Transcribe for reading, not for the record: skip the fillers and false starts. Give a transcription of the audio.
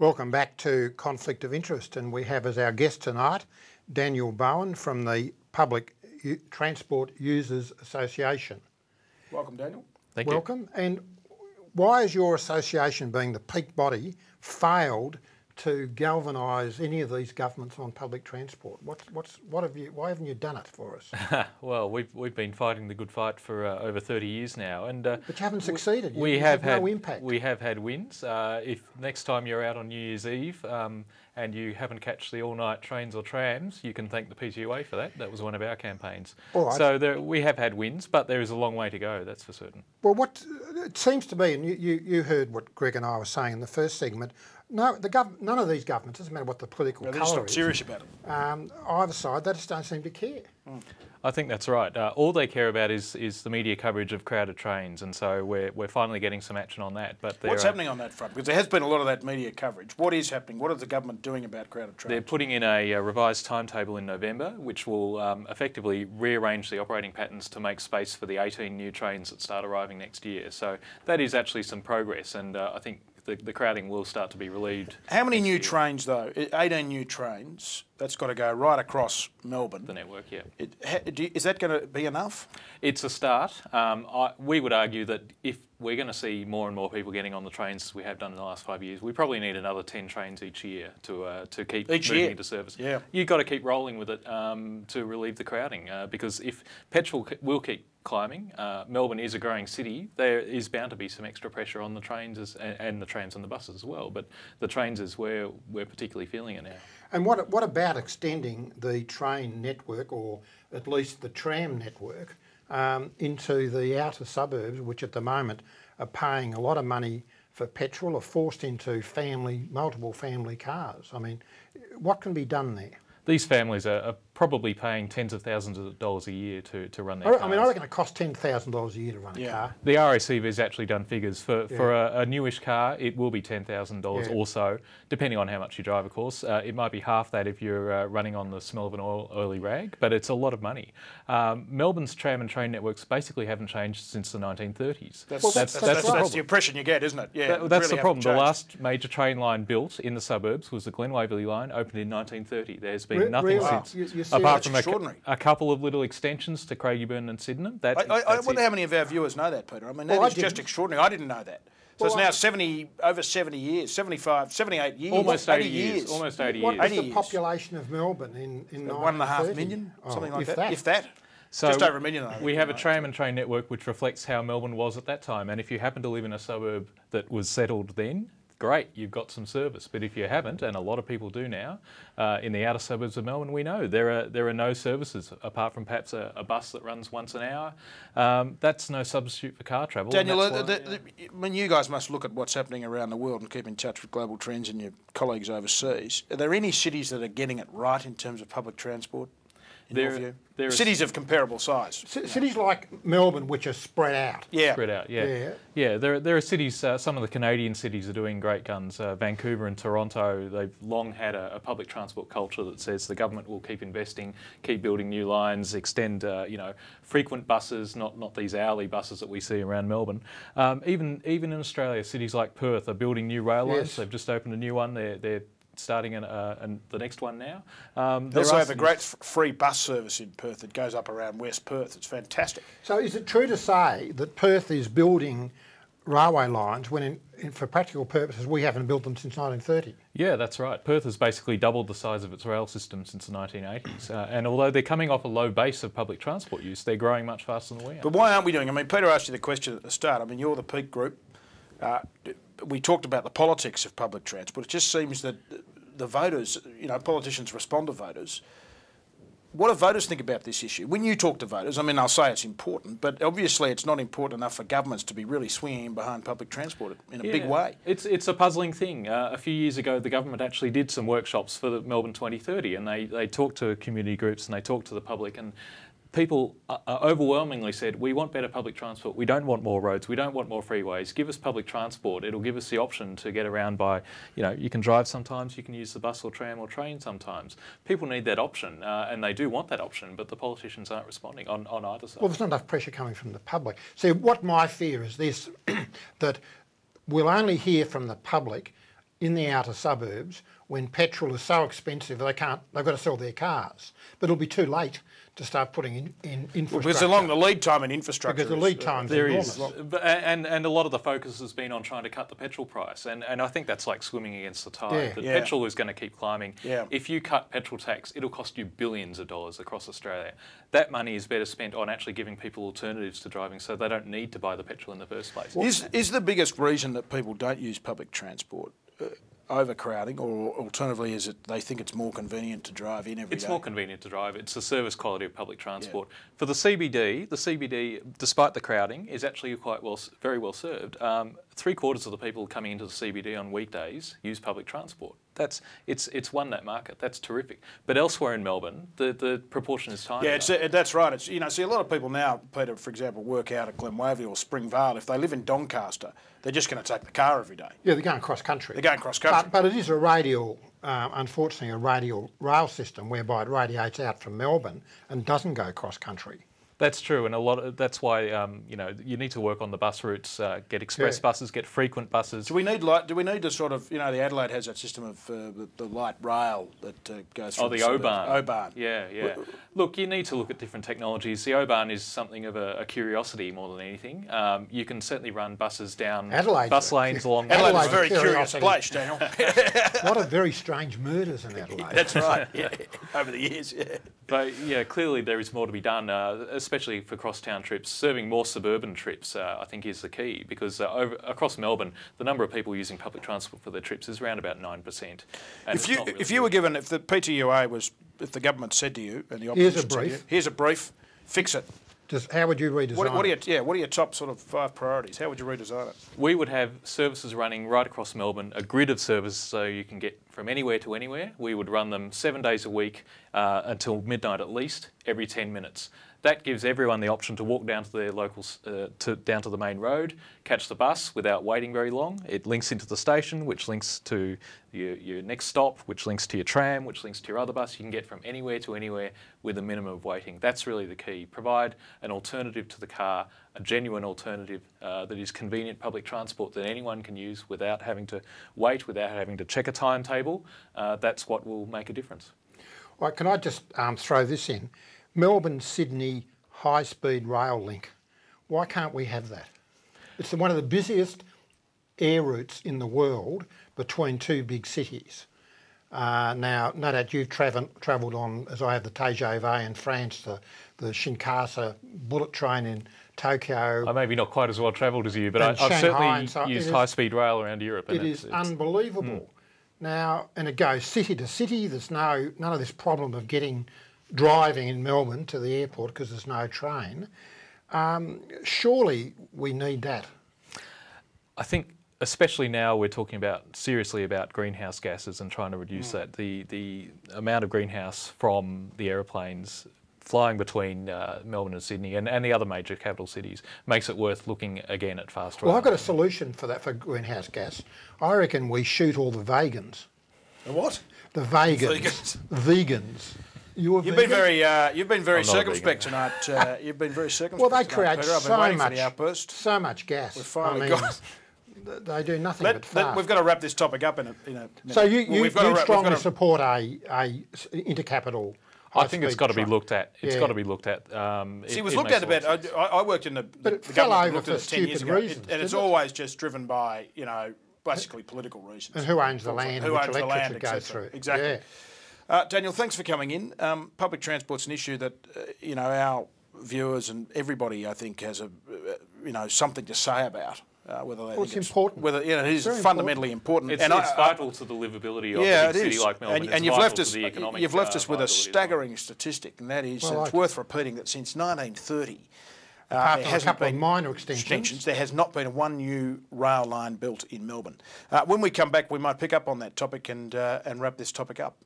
Welcome back to Conflict of Interest, and we have as our guest tonight Daniel Bowen from the Public Transport Users Association. Welcome, Daniel. Thank you. Welcome. And why has your association, being the peak body, failed to galvanise any of these governments on public transport? Why haven't you done it for us? Well, we've been fighting the good fight for over 30 years now, and but you haven't succeeded. We have had no impact. We have had wins. If next time you're out on New Year's Eve and you happen to catch the all-night trains or trams, you can thank the PTUA for that. That was one of our campaigns. All right. So we have had wins, but there is a long way to go. That's for certain. Well, what it seems to be, and you heard what Greg and I were saying in the first segment. No, none of these governments, doesn't matter what the political colour is. They're just not serious about it. Either side, they just don't seem to care. I think that's right. All they care about is the media coverage of crowded trains, and so we're finally getting some action on that. But what's happening on that front? Because there has been a lot of that media coverage. What is happening? What is the government doing about crowded trains? They're putting in a revised timetable in November, which will effectively rearrange the operating patterns to make space for the 18 new trains that start arriving next year. So that is actually some progress, and I think the crowding will start to be relieved. How many new trains, though? 18 new trains. That's got to go right across Melbourne. The network, yeah. Is that going to be enough? It's a start. We would argue that if we're going to see more and more people getting on the trains as we have done in the last 5 years, we probably need another 10 trains each year to keep moving into service. Yeah. You've got to keep rolling with it to relieve the crowding, because if petrol will keep climbing, Melbourne is a growing city, there is bound to be some extra pressure on the trains and the trams and the buses as well, but the trains is where we're particularly feeling it now. And what about extending the train network, or at least the tram network, into the outer suburbs, which at the moment are paying a lot of money for petrol, are forced into multiple family cars? I mean, what can be done there? These families are probably paying tens of thousands of dollars a year to run their cars. I mean, I reckon it costs $10,000 a year to run a car. The RACV has actually done figures. For a newish car, it will be $10,000 or so, depending on how much you drive, of course. It might be half that if you're running on the smell of an oily rag, but it's a lot of money. Melbourne's tram and train networks basically haven't changed since the 1930s. That's the impression you get, isn't it? Yeah, that's really the problem. The last major train line built in the suburbs was the Glen Waverley line, opened in 1930. There's been nothing since, apart from a couple of little extensions to Craigieburn and Sydenham. I wonder how many of our viewers know that, Peter. I mean, that is just extraordinary. I didn't know that. So it's now over 70 years, 75, 78 years. Almost 80 years. Almost 80 years. What was the population of Melbourne in 1.5 million? Something like that. If that. So just over a million. We have a tram and train network which reflects how Melbourne was at that time. And if you happen to live in a suburb that was settled then, great, you've got some service. But if you haven't, and a lot of people do now, in the outer suburbs of Melbourne, we know there are no services apart from perhaps a bus that runs once an hour. That's no substitute for car travel. Daniel, I mean, you guys must look at what's happening around the world and keep in touch with global trends and your colleagues overseas. Are there any cities that are getting it right in terms of public transport? There are cities of comparable size. Cities like Melbourne, which are spread out. Yeah. Spread out, yeah. There are cities, some of the Canadian cities are doing great guns. Vancouver and Toronto, they've long had a public transport culture that says the government will keep investing, keep building new lines, extend frequent buses, not these hourly buses that we see around Melbourne. Even in Australia, cities like Perth are building new railways. Yes. They've just opened a new one. They're starting the next one now. They also have a great free bus service in Perth that goes up around West Perth. It's fantastic. So is it true to say that Perth is building railway lines when for practical purposes we haven't built them since 1930? Yeah, that's right. Perth has basically doubled the size of its rail system since the 1980s. And although they're coming off a low base of public transport use, they're growing much faster than we are. But why aren't we doing? I mean, Peter asked you the question at the start. I mean, you're the peak group. We talked about the politics of public transport. It just seems that the voters, politicians respond to voters. What do voters think about this issue? When you talk to voters, I mean, I'll say it's important, but obviously it's not important enough for governments to be really swinging behind public transport in a big way. It's a puzzling thing. A few years ago, the government actually did some workshops for the Melbourne 2030, and they talked to community groups and they talked to the public, and people overwhelmingly said, we want better public transport, we don't want more roads, we don't want more freeways, give us public transport, it'll give us the option to get around by, you can drive sometimes, you can use the bus or tram or train sometimes. People need that option, and they do want that option, but the politicians aren't responding on either side. Well, there's not enough pressure coming from the public. See, what my fear is this, that we'll only hear from the public in the outer suburbs when petrol is so expensive they've got to sell their cars. But it'll be too late to start putting in infrastructure. Because along the lead time in infrastructure. Because the lead time's enormous. And a lot of the focus has been on trying to cut the petrol price. And I think that's like swimming against the tide. The petrol is going to keep climbing. Yeah. If you cut petrol tax, it'll cost you billions of dollars across Australia. That money is better spent on actually giving people alternatives to driving so they don't need to buy the petrol in the first place. Is the biggest reason that people don't use public transport overcrowding, or alternatively is it they think it's more convenient to drive in every day? It's more convenient to drive. It's the service quality of public transport. Yeah. For the CBD, despite the crowding, is actually very well served. 3/4 of the people coming into the CBD on weekdays use public transport. It's won that market. That's terrific. But elsewhere in Melbourne, the proportion is tiny. Yeah, that's right. It's, you know, see a lot of people now, Peter, for example, work out at Glenwavy or Springvale. If they live in Doncaster, they're just going to take the car every day. Yeah, they're going cross country. They're going cross country. But it is a radial, unfortunately, a radial rail system whereby it radiates out from Melbourne and doesn't go cross country. That's true, and that's why you know, you need to work on the bus routes, get express buses, get frequent buses. Do we need to sort of, you know, the Adelaide has that system of the light rail that goes through the O-Bahn. O-Bahn. Yeah. Look, you need to look at different technologies. The O-Bahn is something of a curiosity more than anything. You can certainly run buses down bus lanes along. Adelaide's a very curious place, Daniel. A lot of very strange murders in Adelaide. That's right. Yeah, over the years. Yeah. But yeah, clearly there is more to be done, especially for cross-town trips. Serving more suburban trips, I think, is the key, because across Melbourne, the number of people using public transport for their trips is around about 9%. If you were given, if the PTUA was, if the government said to you, and the opposition said to you, here's a brief, fix it. How would you redesign it? What are your top sort of 5 priorities? How would you redesign it? We would have services running right across Melbourne, a grid of services so you can get from anywhere to anywhere. We would run them 7 days a week until midnight at least, every 10 minutes. That gives everyone the option to walk down to their down to the main road, catch the bus without waiting very long. It links into the station, which links to your next stop, which links to your tram, which links to your other bus. You can get from anywhere to anywhere with a minimum of waiting. That's really the key. Provide an alternative to the car, a genuine alternative that is convenient public transport that anyone can use without having to wait, without having to check a timetable. That's what will make a difference. Right, can I just throw this in? Melbourne-Sydney high-speed rail link. Why can't we have that? It's one of the busiest air routes in the world between 2 big cities. Now, no doubt you've travelled on, as I have, the TGV in France, the Shinkansen bullet train in Tokyo. I maybe not quite as well travelled as you, but I've certainly used high-speed rail around Europe. And it is unbelievable. Now, and it goes city to city. There's none of this problem of driving in Melbourne to the airport because there's no train. Surely we need that. I think, especially now, we're talking seriously about greenhouse gases and trying to reduce that. The amount of greenhouse from the aeroplanes flying between Melbourne and Sydney and the other major capital cities makes it worth looking again at fast rail. Well, I've got a solution for that, for greenhouse gas. I reckon we shoot all the vegans. The what? The vegans. Vegans. You've been very circumspect tonight. You've been very circumspect. Well, they create so much gas. We've finally got. They do nothing but fart. We've got to wrap this topic up in a minute. So you strongly support a intercapital. I think it's got to be looked at. It's got to be looked at. It was looked at about. I worked in the government looked at it 10 years ago, and it's always just driven by basically political reasons. And who owns the land? Who which owns the land? goes through. Exactly. Yeah. Daniel, thanks for coming in. Public transport's an issue that our viewers and everybody, I think, has something to say about. It's important. Whether it is fundamentally important. It's vital to the livability of a big city like Melbourne. And you've left us with a staggering statistic, and that is it's worth repeating that since 1930. Apart from a couple of minor extensions, there has not been one new rail line built in Melbourne. When we come back, we might pick up on that topic and wrap this topic up.